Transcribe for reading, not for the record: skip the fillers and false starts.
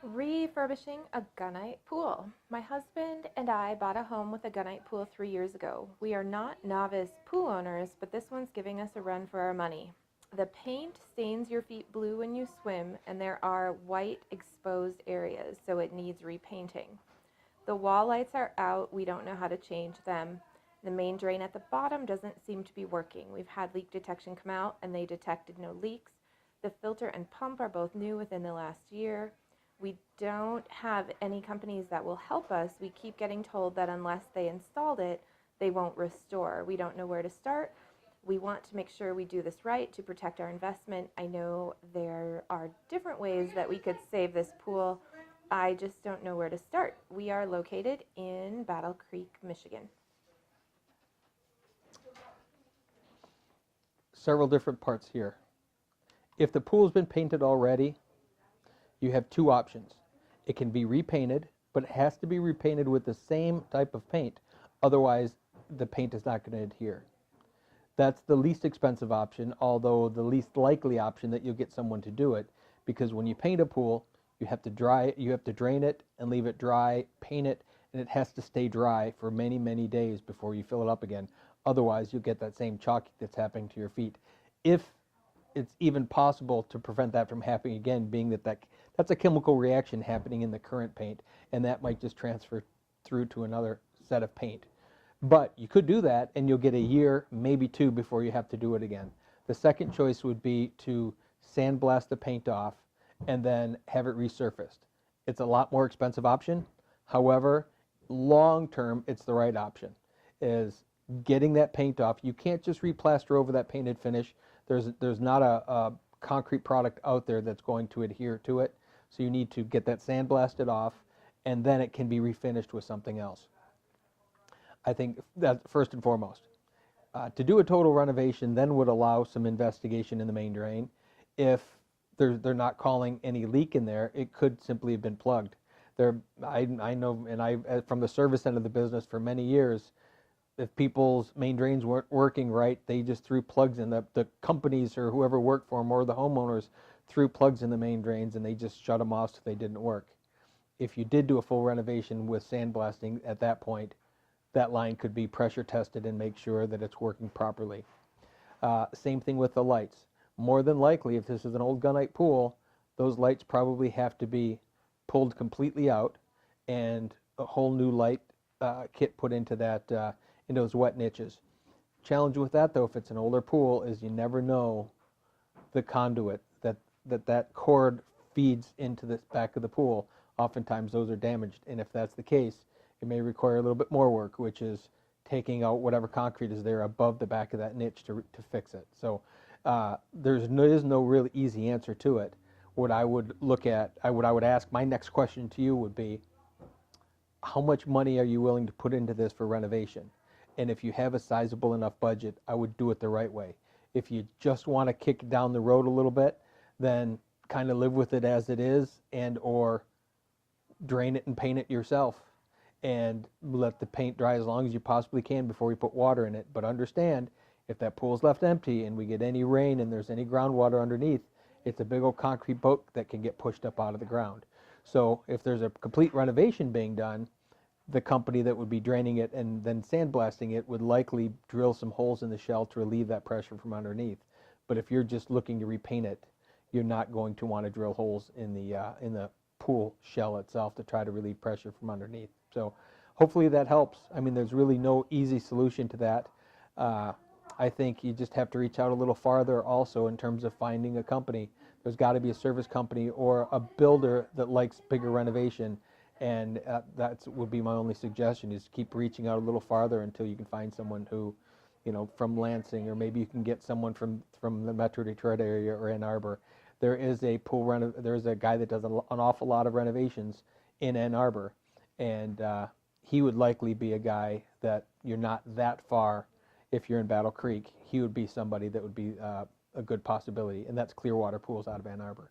Refurbishing a gunite pool. My husband and I bought a home with a gunite pool 3 years ago. We are not novice pool owners, but this one's giving us a run for our money. The paint stains your feet blue when you swim, and there are white exposed areas, so it needs repainting. The wall lights are out. We don't know how to change them. The main drain at the bottom doesn't seem to be working. We've had leak detection come out, and they detected no leaks. The filter and pump are both new within the last year. We don't have any companies that will help us. We keep getting told that unless they installed it, they won't restore. We don't know where to start. We want to make sure we do this right to protect our investment. I know there are different ways that we could save this pool. I just don't know where to start. We are located in Battle Creek, Michigan. Several different parts here. If the pool's been painted already, you have two options. It can be repainted, but it has to be repainted with the same type of paint. Otherwise, the paint is not going to adhere. That's the least expensive option, although the least likely option that you'll get someone to do it, because when you paint a pool, you have to drain it and leave it dry, paint it, and it has to stay dry for many, many days before you fill it up again. Otherwise, you'll get that same chalk that's happening to your feet. If it's even possible to prevent that from happening again, being that that's a chemical reaction happening in the current paint, and that might just transfer through to another set of paint. But you could do that, and you'll get a year, maybe two, before you have to do it again. The second choice would be to sandblast the paint off and then have it resurfaced. It's a lot more expensive option. However, long term, it's the right option, is getting that paint off. You can't just replaster over that painted finish. There's not a concrete product out there that's going to adhere to it. So you need to get that sandblasted off, and then it can be refinished with something else. I think that's first and foremost. To do a total renovation then would allow some investigation in the main drain. If they're not calling any leak in there, it could simply have been plugged. I know, and I from the service end of the business for many years, if people's main drains weren't working right, they just threw plugs in. The companies or whoever worked for them or the homeowners threw plugs in the main drains, and they just shut them off so they didn't work. If you did do a full renovation with sandblasting at that point, that line could be pressure tested and make sure that it's working properly. Same thing with the lights. More than likely, if this is an old gunite pool, those lights probably have to be pulled completely out and a whole new light kit put into that in those wet niches. Challenge with that, though, if it's an older pool, is you never know the conduit that cord feeds into the back of the pool. Oftentimes those are damaged, and if that's the case, it may require a little bit more work, which is taking out whatever concrete is there above the back of that niche to fix it. So there is no really easy answer to it. What I would look at, what I would ask, my next question to you would be, how much money are you willing to put into this for renovation? And if you have a sizable enough budget, I would do it the right way. If you just want to kick down the road a little bit, then kind of live with it as it is, and or drain it and paint it yourself and let the paint dry as long as you possibly can before you put water in it. But understand, if that pool is left empty and we get any rain and there's any groundwater underneath, it's a big old concrete boat that can get pushed up out of the ground. So if there's a complete renovation being done, the company that would be draining it and then sandblasting it would likely drill some holes in the shell to relieve that pressure from underneath. But if you're just looking to repaint it, you're not going to want to drill holes in the pool shell itself to try to relieve pressure from underneath. So hopefully that helps. I mean, there's really no easy solution to that. I think you just have to reach out a little farther also in terms of finding a company. There's got to be a service company or a builder that likes bigger renovation, and that would be my only suggestion, is keep reaching out a little farther until you can find someone who, from Lansing, or maybe you can get someone from the Metro Detroit area or Ann Arbor. There is a there's a guy that does an awful lot of renovations in Ann Arbor, and he would likely be a guy that you're not that far. If you're in Battle Creek, he would be somebody that would be a good possibility, and that's Clearwater Pools out of Ann Arbor.